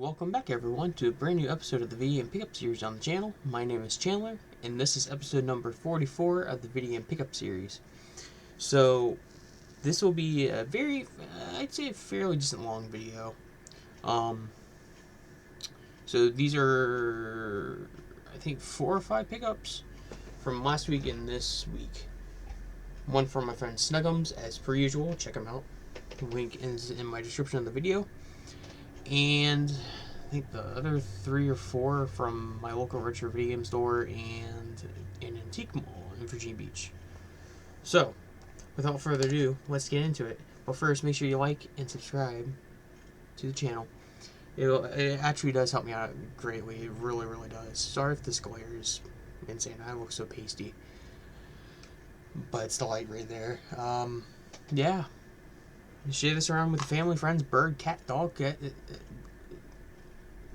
welcome back everyone to a brand new episode of the Video Game Pickup Series on the channel. My name is Chandler, and this is episode number 44 of the Video Game Pickup Series. So, this will be a very, I'd say a fairly decent long video. So these are, I think, 4 or 5 pickups from last week and this week. One from my friend Snuggums, as per usual, check him out. The link is in my description of the video. And I think the other 3 or 4 from my local retro video game store and an antique mall in Virginia Beach. So, without further ado, let's get into it. But first, make sure you like and subscribe to the channel. It actually does help me out greatly. It really, really does. Sorry if this glare is insane. I look so pasty. But it's the light right there. Yeah. Share this around with family, friends, bird, cat, dog,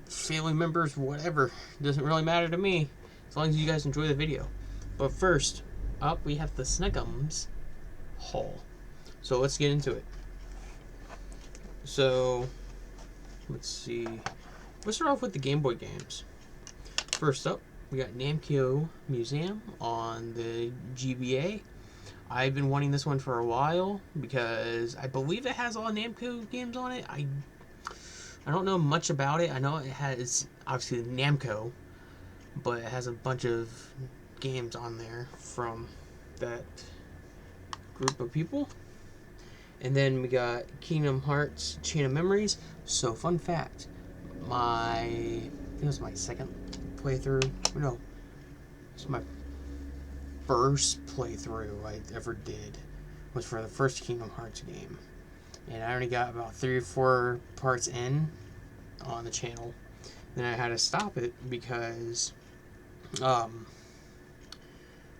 family members, whatever. Doesn't really matter to me, as long as you guys enjoy the video. But first up, we have the Snuggums haul. So let's get into it. So, let's see. Let's start off with the Game Boy games. First up, we got Namco Museum on the GBA. I've been wanting this one for a while because I believe it has all Namco games on it. I don't know much about it. I know it has, obviously, Namco, but it has a bunch of games on there from that group of people. And then we got Kingdom Hearts Chain of Memories. So, fun fact, I think it was my second playthrough. No, it's my first playthrough I ever did was for the first Kingdom Hearts game, and I only got about 3 or 4 parts in on the channel. Then I had to stop it because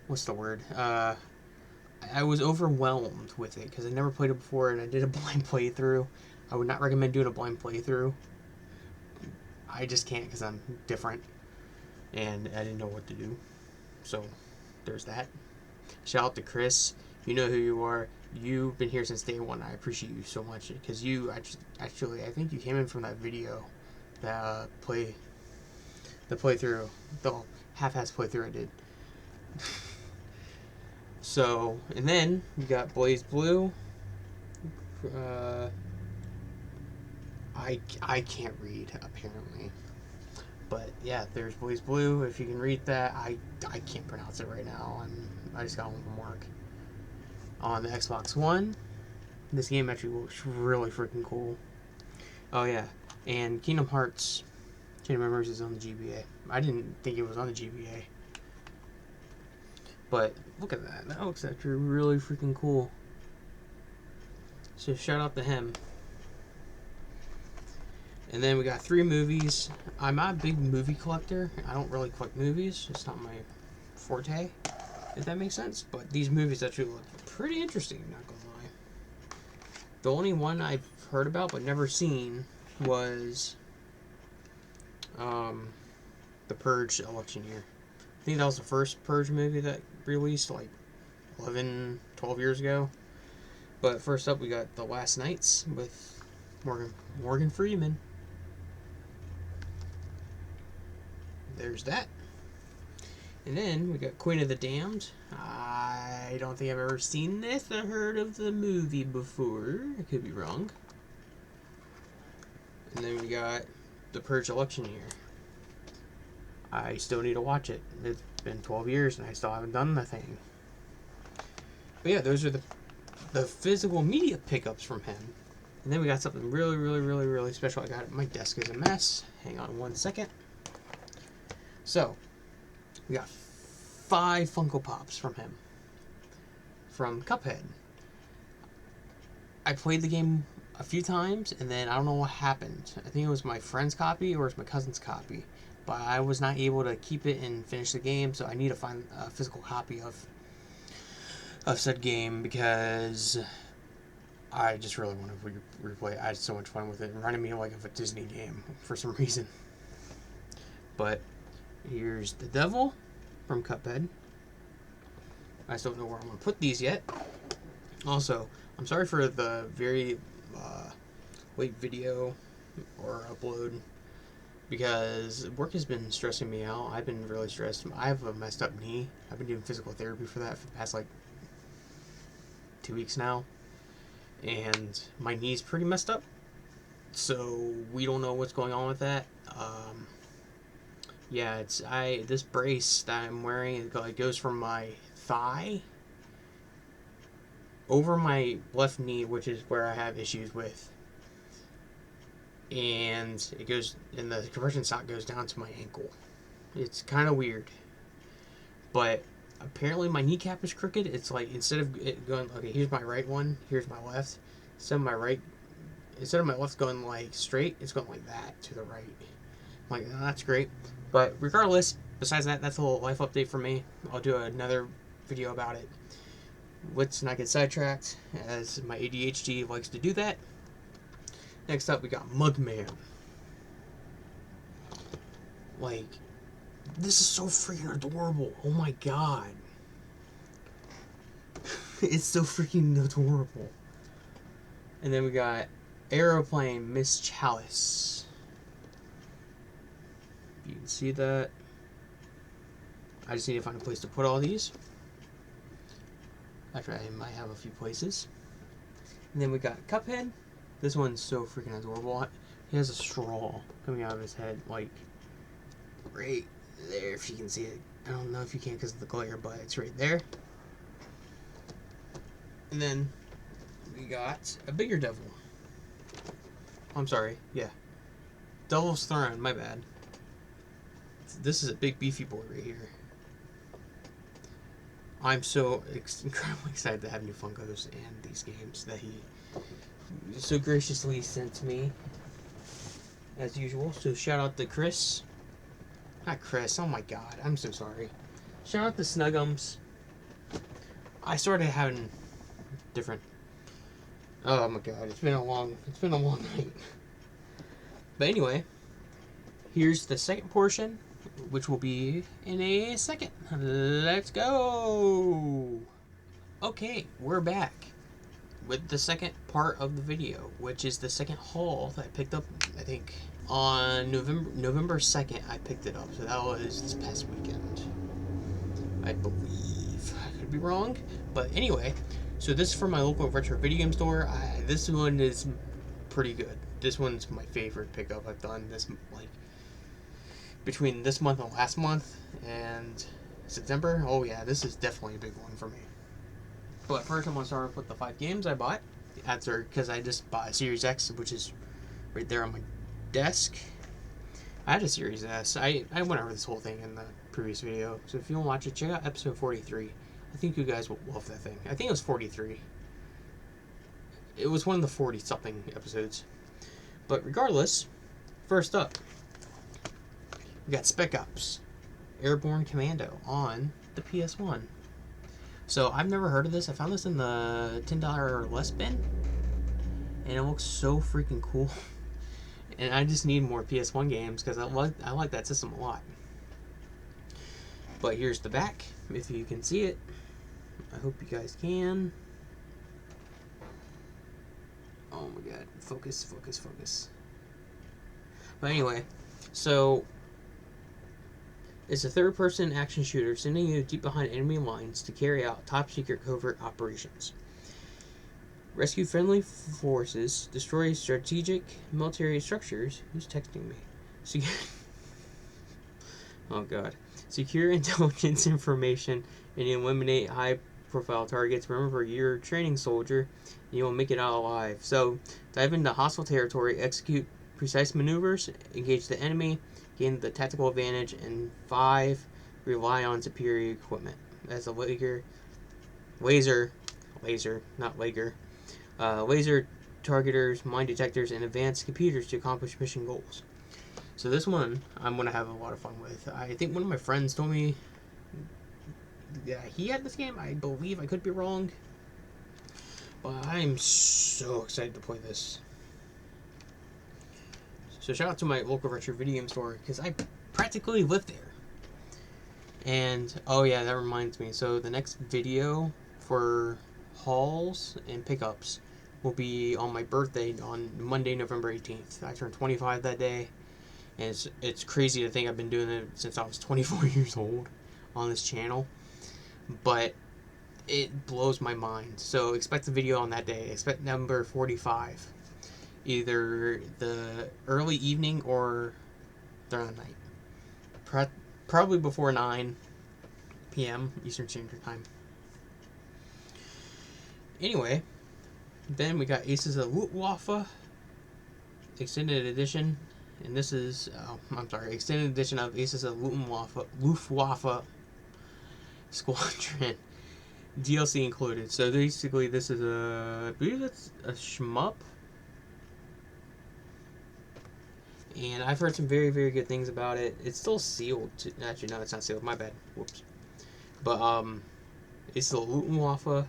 what's the word, I was overwhelmed with it because I never played it before and I did a blind playthrough. I would not recommend doing a blind playthrough. I just can't because I'm different and I didn't know what to do. So there's that. Shout out to Chris. You know who you are. You've been here since day one. I appreciate you so much because you actually I think you came in from that video, that playthrough, the half-ass playthrough I did. So, and then you got Blaze Blue. I can't read apparently. But yeah, there's Blaze Blue. If you can read that, I can't pronounce it right now. I just got home from work. On the Xbox One, this game actually looks really freaking cool. Oh yeah, and Kingdom Hearts Chain of Memories is on the GBA. I didn't think it was on the GBA, but look at that. That looks actually really freaking cool. So shout out to him. And then we got 3 movies. I'm not a big movie collector. I don't really collect movies. It's not my forte, if that makes sense. But these movies actually look pretty interesting, not gonna lie. The only one I've heard about but never seen was The Purge election year. I think that was the first Purge movie that released like 11, 12 years ago. But first up, we got The Last Knights with Morgan Freeman. There's that. And then we got Queen of the Damned. I don't think I've ever seen this or heard of the movie before. I could be wrong. And then we got The Purge election year. I still need to watch it. It's been 12 years and I still haven't done the thing. But yeah, those are the physical media pickups from him. And then we got something really, really, really, really special. I got it. My desk is a mess. Hang on one second. So, we got 5 Funko Pops from him. From Cuphead. I played the game a few times, and then I don't know what happened. I think it was my friend's copy or it was my cousin's copy. But I was not able to keep it and finish the game, so I need to find a physical copy of said game because I just really want to replay it. I had so much fun with it. It reminded me like of a Disney game for some reason. But here's the Devil from Cuphead. I just don't know where I'm going to put these yet. Also, I'm sorry for the very late video or upload. because work has been stressing me out. I've been really stressed. I have a messed up knee. I've been doing physical therapy for that for the past like 2 weeks now, and my knee's pretty messed up. So we don't know what's going on with that. Yeah, this brace that I'm wearing, it goes from my thigh over my left knee, which is where I have issues with, and the compression sock goes down to my ankle. It's kind of weird, but apparently my kneecap is crooked. It's like, instead of it going, okay, here's my right one, here's my left. Instead of my left going like straight, it's going like that to the right. I'm like, oh, that's great. But regardless, besides that, that's a little life update for me. I'll do another video about it. Let's not get sidetracked, as my ADHD likes to do that. Next up, we got Mugman. Like, this is so freaking adorable. Oh my god. It's so freaking adorable. And then we got Aeroplane Miss Chalice. You can see that. I just need to find a place to put all these. Actually, I might have a few places. And then we got Cuphead. This one's so freaking adorable. He has a straw coming out of his head, like right there, if you can see it. I don't know if you can because of the glare, but it's right there. And then we got a bigger devil. I'm sorry, yeah. Devil's Throne, my bad. This is a big beefy boy right here. I'm so incredibly excited to have new Funkos and these games that he so graciously sent to me, as usual. So shout out to Chris. Not Chris, oh my god, I'm so sorry. Shout out to Snuggums. I started having different... Oh my god, it's been a long night. But anyway, here's the second portion, which will be in a second. Let's go! Okay, we're back with the second part of the video, which is the second haul that I picked up, I think, on November 2nd. I picked it up, so that was this past weekend, I believe. I could be wrong, but anyway, so this is from my local retro video game store. This one is pretty good. This one's my favorite pickup I've done this, like, between this month and last month and September. Oh yeah, this is definitely a big one for me. But first I'm going to start off with the 5 games I bought, because I just bought a Series X, which is right there on my desk. I had a Series S. I went over this whole thing in the previous video, so if you want to watch it, check out episode 43. I think you guys will love that thing. I think it was 43. It was one of the 40-something episodes. But regardless, first up, we got Spec Ops Airborne Commando on the PS1. So I've never heard of this. I found this in the $10 or less bin, and it looks so freaking cool. And I just need more PS1 games because I like that system a lot. But here's the back, if you can see it. I hope you guys can. Oh my god, focus, focus, focus. But anyway, so it's a third-person action shooter sending you deep behind enemy lines to carry out top-secret covert operations. Rescue friendly forces, destroy strategic military structures. Who's texting me? Oh god. Secure intelligence information and eliminate high-profile targets. Remember, you're a training soldier, and you will make it out alive. So, dive into hostile territory, execute precise maneuvers, engage the enemy, gain the tactical advantage, and 5, rely on superior equipment as a laser targeters, mine detectors, and advanced computers to accomplish mission goals. So this one I'm going to have a lot of fun with. I think one of my friends told me he had this game. I believe, I could be wrong, but I'm so excited to play this. So shout out to my local retro video game store, because I practically live there. And, oh yeah, that reminds me. So the next video for hauls and pickups will be on my birthday on Monday, November 18th. I turned 25 that day. And it's crazy to think I've been doing it since I was 24 years old on this channel. But it blows my mind. So expect a video on that day. Expect number 45. Either the early evening or during the night. Probably before 9 p.m. Eastern Standard Time. Anyway, then we got Aces of Luftwaffe Extended Edition. And this is, Extended Edition of Aces of Luftwaffe Squadron. DLC included. So basically, this is I believe it's a shmup. And I've heard some very, very good things about it. It's still sealed. Actually, no, it's not sealed. My bad. Whoops. But, it's the Luftwaffe. I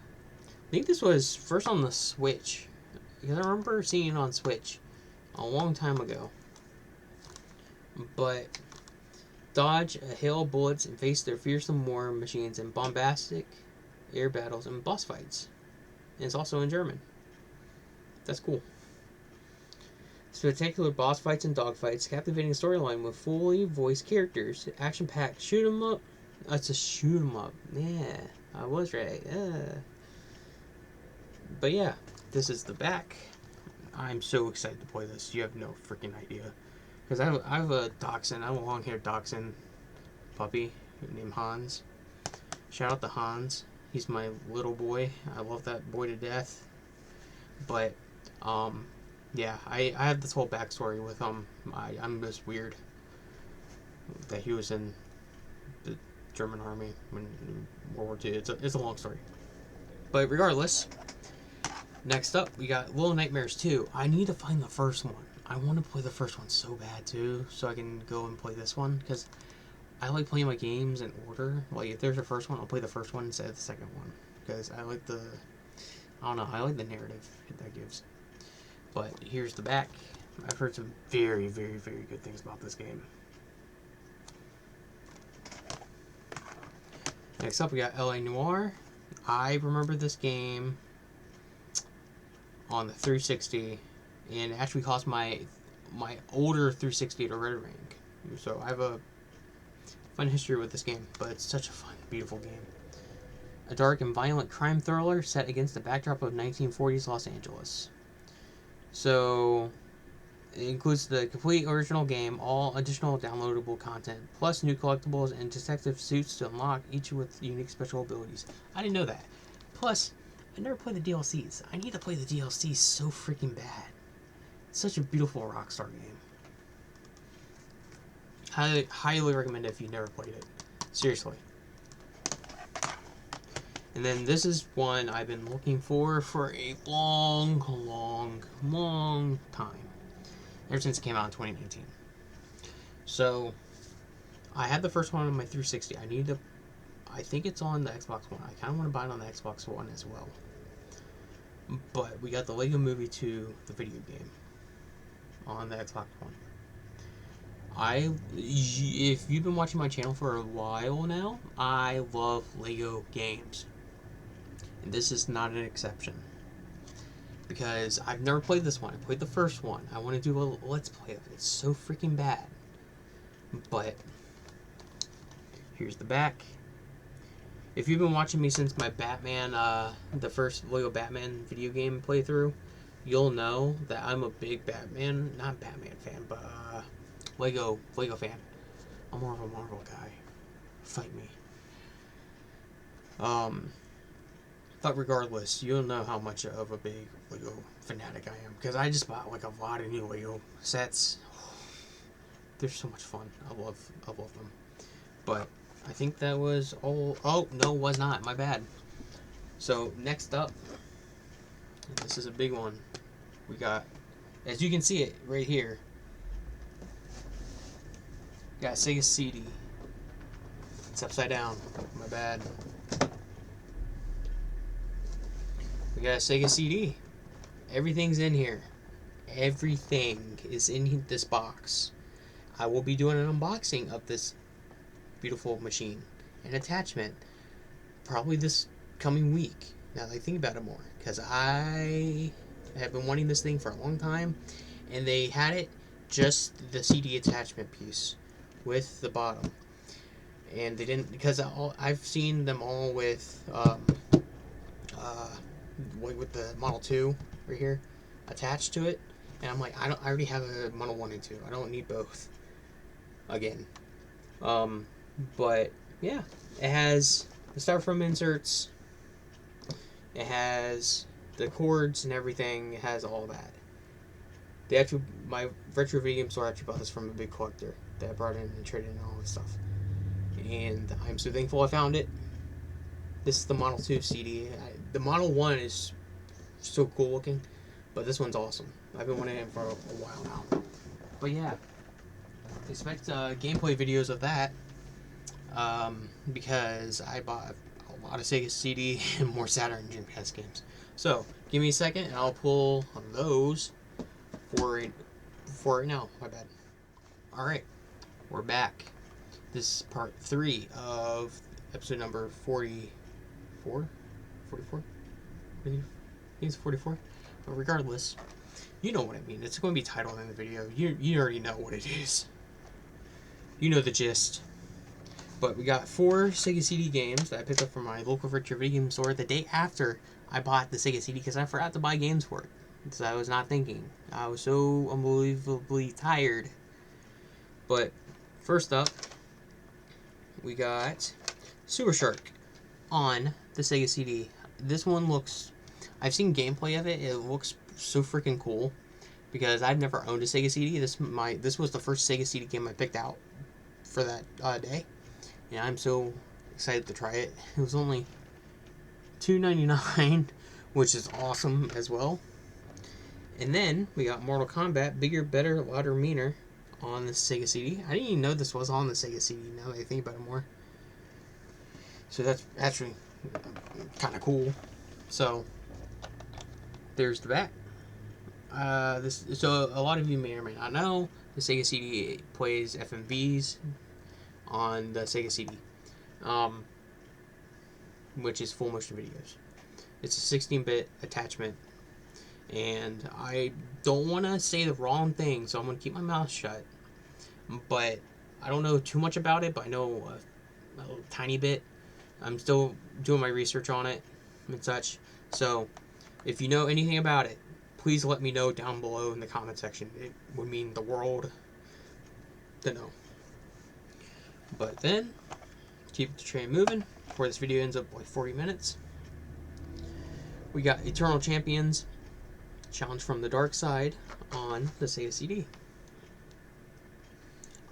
think this was first on the Switch. Because I remember seeing it on Switch a long time ago. But dodge a hail of bullets and face their fearsome war machines in bombastic air battles and boss fights. And it's also in German. That's cool. Spectacular boss fights and dogfights, captivating storyline with fully voiced characters, action-packed shoot 'em up. It's a shoot 'em up. Yeah, I was right. But yeah, this is the back. I'm so excited to play this. You have no freaking idea. Because I have a dachshund. I have a long-haired dachshund puppy named Hans. Shout out to Hans. He's my little boy. I love that boy to death. But, yeah, I have this whole backstory with him. I'm just weird that he was in the German army in World War II. It's a long story. But regardless, next up, we got Little Nightmares 2. I need to find the first one. I want to play the first one so bad, too, so I can go and play this one, because I like playing my games in order. Like, if there's a first one, I'll play the first one instead of the second one. Because I like the narrative that gives. But here's the back. I've heard some very, very, very good things about this game. Next up, we got L.A. Noire. I remember this game on the 360, and it actually cost my older 360 to red rank. So I have a fun history with this game, but it's such a fun, beautiful game. A dark and violent crime thriller set against the backdrop of 1940s Los Angeles. So, it includes the complete original game, all additional downloadable content, plus new collectibles and detective suits to unlock, each with unique special abilities. I didn't know that. Plus, I never played the DLCs. I need to play the DLCs so freaking bad. It's such a beautiful Rockstar game. Highly recommend it if you've never played it. Seriously. And then this is one I've been looking for a long time. Ever since it came out in 2019. So, I had the first one on my 360. I think it's on the Xbox One. I kind of want to buy it on the Xbox One as well. But we got the Lego Movie 2, the video game, on the Xbox One. If you've been watching my channel for a while now, I love Lego games. And this is not an exception. Because I've never played this one. I played the first one. I want to do a Let's Play of it. It's so freaking bad. But, here's the back. If you've been watching me since my Batman, the first Lego Batman video game playthrough, you'll know that I'm a big not Batman fan, but Lego fan. I'm more of a Marvel guy. Fight me. But regardless, you'll know how much of a big Lego fanatic I am, because I just bought like a lot of new Lego sets. They're so much fun. I love them. But I think that was all. Oh no, it was not. My bad. So next up, and this is a big one. We got, as you can see it right here. Got Sega CD. It's upside down. My bad. We got a Sega CD. Everything's in here. Everything is in this box. I will be doing an unboxing of this beautiful machine. An attachment. Probably this coming week. Now that I think about it more. Because I have been wanting this thing for a long time. And they had it just the CD attachment piece with the bottom. And they didn't, because I've seen them all with with the Model 2 right here attached to it, and I'm like, I already have a Model 1 and 2. I don't need both again. But yeah, it has the styrofoam inserts, it has the cords and everything, it has all that. My retro video game store actually bought this from a big collector that brought in and traded in all this stuff, and I'm so thankful I found it. This is the Model 2 CD. The Model 1 is so cool looking, but this one's awesome. I've been wanting it for a while now. But yeah, expect gameplay videos of that, because I bought a lot of Sega CD and more Saturn Dreamcast games. So give me a second and I'll pull those for right now. My bad. Alright, we're back. This is part 3 of episode number 44? 44? I think it's 44. But regardless, you know what I mean. It's going to be titled in the video. You already know what it is. You know the gist. But we got 4 Sega CD games that I picked up from my local retro video game store the day after I bought the Sega CD, because I forgot to buy games for it. Because I was not thinking. I was so unbelievably tired. But first up, we got Super Shark on the Sega CD. This one looks... I've seen gameplay of it. It looks so freaking cool, because I've never owned a Sega CD. This was the first Sega CD game I picked out for that day, and I'm so excited to try it. It was only $2.99, which is awesome as well. And then we got Mortal Kombat: Bigger, Better, Louder, Meaner on the Sega CD. I didn't even know this was on the Sega CD, now that I think about it more. So that's actually kind of cool. So there's the back. So a lot of you may or may not know, the Sega CD plays FMVs on the Sega CD, which is full motion videos. It's a 16-bit attachment, and I don't want to say the wrong thing, so I'm going to keep my mouth shut. But I don't know too much about it, but I know a tiny bit. I'm still doing my research on it and such. So if you know anything about it, please let me know down below in the comment section. It would mean the world to know. But then, keep the train moving before this video ends up like 40 minutes. We got Eternal Champions, Challenge from the Dark Side on the Sega CD.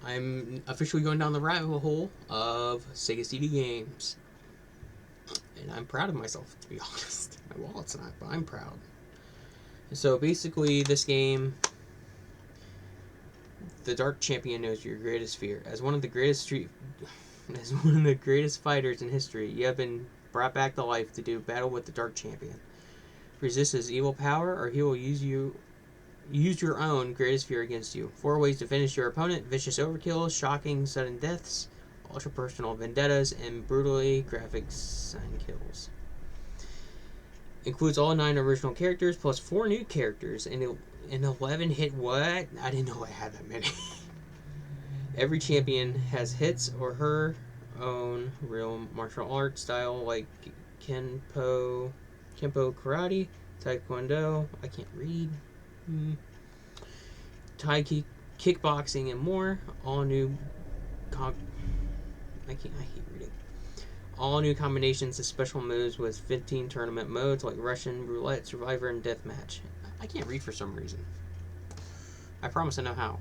I'm officially going down the rabbit hole of Sega CD games. And I'm proud of myself, to be honest. My wallet's not, but I'm proud. So basically, this game, the Dark Champion knows your greatest fear. As one of the greatest fighters in history, you have been brought back to life to do battle with the Dark Champion. Resist his evil power, or he will use your own greatest fear against you. 4 ways to finish your opponent: vicious overkills, shocking sudden deaths, ultra-personal vendettas, and brutally graphic sign kills. Includes all 9 original characters, plus 4 new characters, and an 11-hit what? I didn't know I had that many. Every champion has his or her own real martial arts style, like Kenpo Karate, Taekwondo, I can't read, Thai kickboxing, and more. All new I hate reading. All new combinations of special moves with 15 tournament modes like Russian, Roulette, Survivor, and Deathmatch. I can't read for some reason. I promise I know how.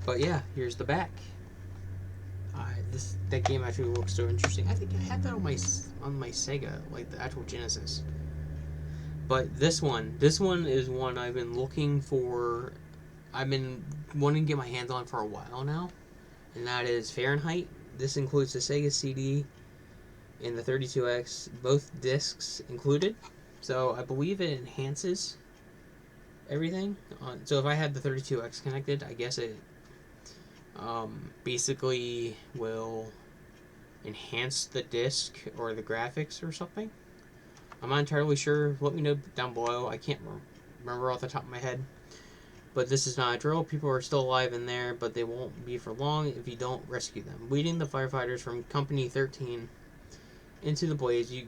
But yeah, here's the back. That game actually looks so interesting. I think I had that on my Sega, like the actual Genesis. But this one is one I've been looking for. I've been wanting to get my hands on for a while now, and that is Fahrenheit. This includes the Sega CD and the 32X, both discs included. So I believe it enhances everything. So if I had the 32X connected, I guess it basically will enhance the disc or the graphics or something. I'm not entirely sure. Let me know down below. I can't remember off the top of my head. But this is not a drill. People are still alive in there, but they won't be for long if you don't rescue them. Leading the firefighters from Company 13 into the blaze, you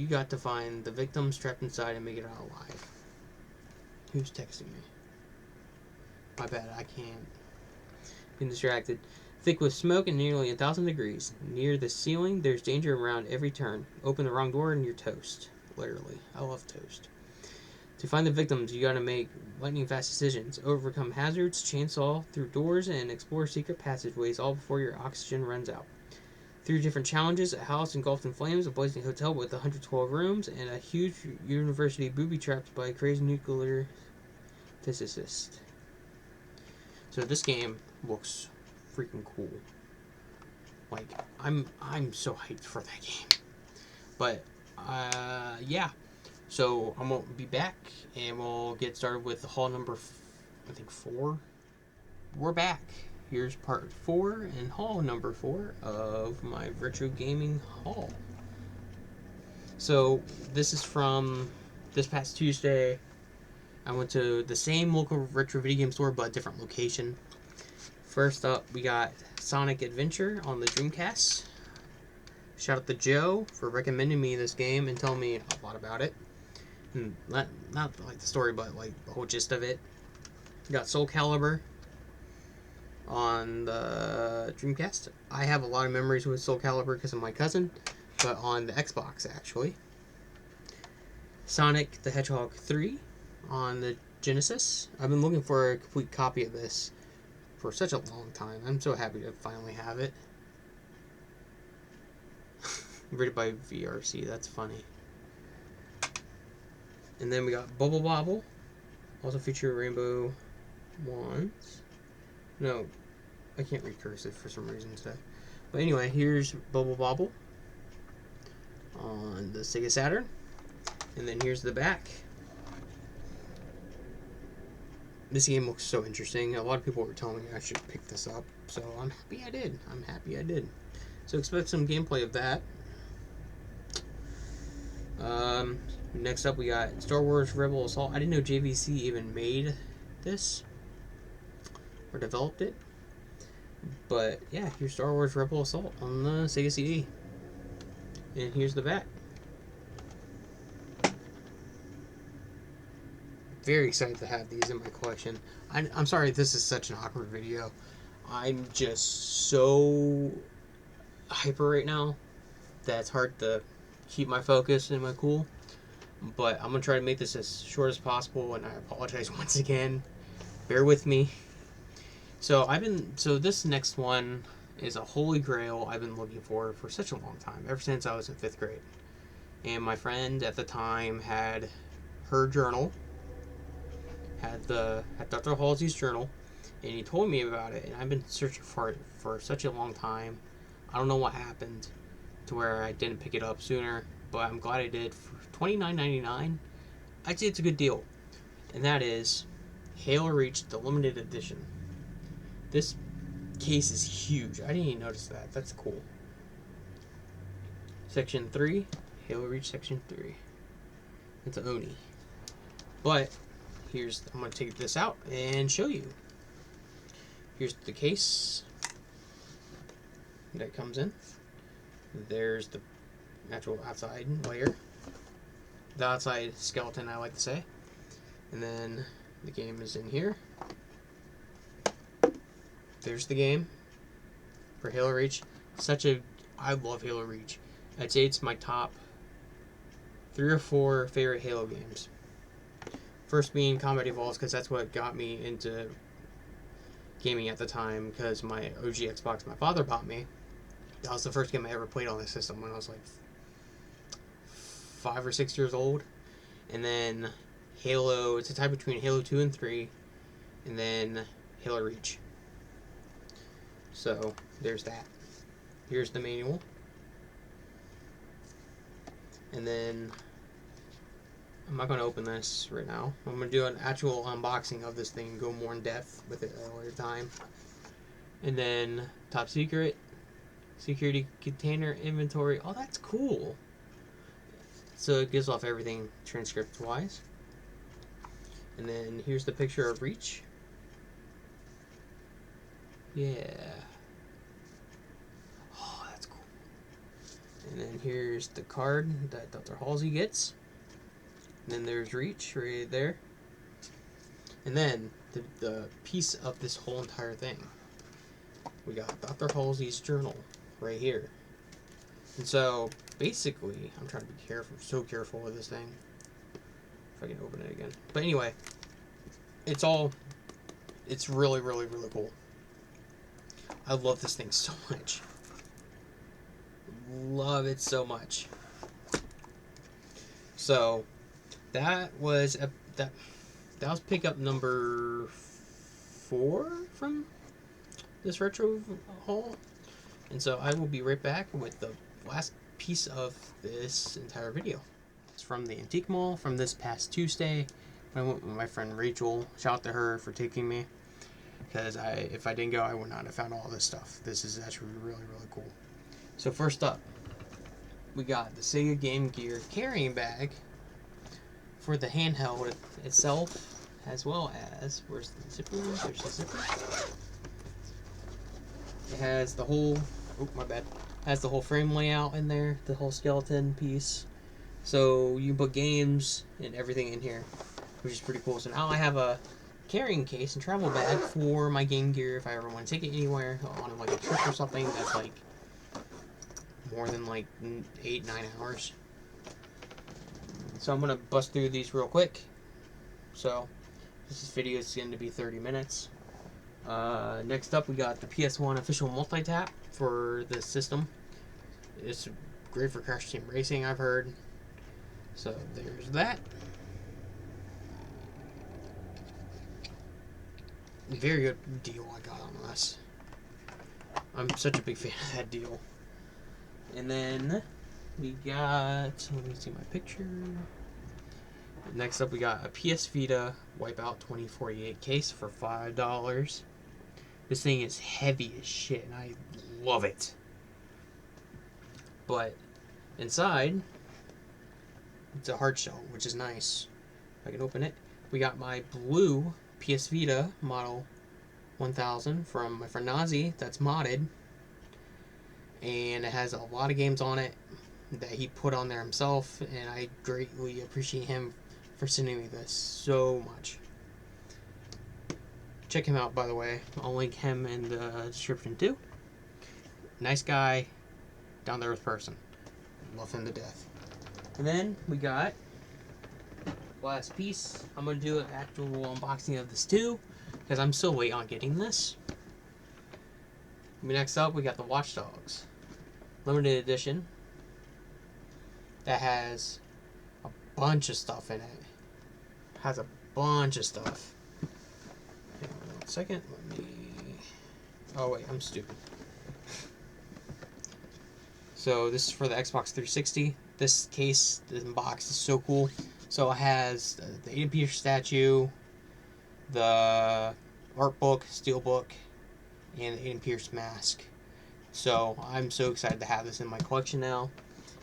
got to find the victims trapped inside and make it out alive. Who's texting me? My bad, I can't. Been distracted. Thick with smoke and nearly 1,000 degrees. Near the ceiling, there's danger around every turn. Open the wrong door and you're toast. Literally. I love toast. To find the victims, you gotta make lightning fast decisions. Overcome hazards, chainsaw through doors, and explore secret passageways, all before your oxygen runs out. 3 different challenges: a house engulfed in flames, a blazing hotel with 112 rooms, and a huge university booby-trapped by a crazy nuclear physicist. So this game looks freaking cool. Like, I'm so hyped for that game. But yeah. So I'm gonna be back, and we'll get started with haul number, I think 4. We're back. Here's part 4 and haul number 4 of my retro gaming haul. So this is from this past Tuesday. I went to the same local retro video game store, but a different location. First up, we got Sonic Adventure on the Dreamcast. Shout out to Joe for recommending me this game and telling me a lot about it. And not like the story, but like the whole gist of it. We got Soul Calibur on the Dreamcast. I have a lot of memories with Soul Calibur because of my cousin, but on the Xbox actually. Sonic the Hedgehog 3 on the Genesis. I've been looking for a complete copy of this for such a long time. I'm so happy to finally have it. Rated by VRC, that's funny. And then we got Bubble Bobble, also feature Rainbow Wands. No, I can't read cursive for some reason today. But anyway, here's Bubble Bobble on the Sega Saturn. And then here's the back. This game looks so interesting. A lot of people were telling me I should pick this up, so I'm happy I did. So expect some gameplay of that. Next up we got Star Wars Rebel Assault. I didn't know JVC even made this or developed it. But yeah, here's Star Wars Rebel Assault on the Sega CD. And here's the back. Very excited to have these in my collection. I'm sorry this is such an awkward video. I'm just so hyper right now that it's hard to keep my focus and my cool. But I'm going to try to make this as short as possible, and I apologize once again. Bear with me. So this next one is a holy grail I've been looking for such a long time, ever since I was in 5th grade. And my friend at the time had her journal, had Dr. Halsey's journal, and he told me about it, and I've been searching for it for such a long time. I don't know what happened to where I didn't pick it up sooner, but I'm glad I did. For $29.99, I'd say it's a good deal. And that is Halo Reach, the limited edition. This case is huge. I didn't even notice that. That's cool. Section 3, Halo Reach Section 3. It's an Oni. But I'm going to take this out and show you. Here's the case that comes in. There's the actual outside layer. The outside skeleton, I like to say. And then the game is in here. There's the game for Halo Reach. I love Halo Reach. I'd say it's my top 3 or 4 favorite Halo games. First being Combat Evolved, because that's what got me into gaming at the time, because my OG Xbox my father bought me. That was the first game I ever played on the system when I was like 5 or 6 years old. And then Halo, it's a tie between Halo 2 and 3, and then Halo Reach. So there's that. Here's the manual. And then I'm not going to open this right now. I'm going to do an actual unboxing of this thing and go more in depth with it at a later time. And then top secret, security container, inventory. Oh, that's cool. So it gives off everything transcript wise. And then here's the picture of Reach. Yeah. Oh, that's cool. And then here's the card that Dr. Halsey gets. And then there's Reach right there. And then the piece of this whole entire thing, we got Dr. Halsey's journal right here. And so basically, I'm trying to be careful, so careful with this thing. If I can open it again. But anyway, it's really, really, really cool. I love this thing so much. Love it so much. So that was that was pickup number 4 from this retro haul. And so I will be right back with the last piece of this entire video. It's from the Antique Mall from this past Tuesday. I went with my friend Rachel. Shout out to her for taking me, because if I didn't go, I would not have found all this stuff. This is actually really, really cool. So first up, we got the Sega Game Gear carrying bag for the handheld itself, as well as, where's the zipper? There's the zipper. It has the whole, oh my bad, has the whole frame layout in there, the whole skeleton piece. So you can put games and everything in here, which is pretty cool. So now I have a carrying case and travel bag for my Game Gear if I ever want to take it anywhere on like a trip or something that's like more than like 8-9 hours. So I'm gonna bust through these real quick. So this video is going to be 30 minutes. Next up, we got the PS1 official multi-tap for the system. It's great for Crash Team Racing, I've heard. So there's that. Very good deal I got on this. I'm such a big fan of that deal. And then we got, let me see my picture. Next up, we got a PS Vita Wipeout 2048 case for $5. This thing is heavy as shit, and I love it. But inside, it's a hard shell, which is nice. If I can open it. We got my blue PS Vita model 1000 from my friend Nazi that's modded. And it has a lot of games on it that he put on there himself, and I greatly appreciate him for sending me this so much. Check him out, by the way. I'll link him in the description too. Nice guy, down to earth person. Love him to death. And then we got last piece. I'm gonna do an actual unboxing of this too, because I'm still waiting on getting this. Next up, we got the Watch Dogs limited edition that has a bunch of stuff in it. Has a bunch of stuff. Hang on 1 second. Let me. Oh wait, I'm stupid. So this is for the Xbox 360. This case, this box is so cool. So it has the Aiden Pierce statue, the art book, steel book, and the Aiden Pierce mask. So I'm so excited to have this in my collection now.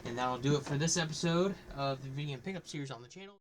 And that'll do it for this episode of the Video Game Pickup series on the channel.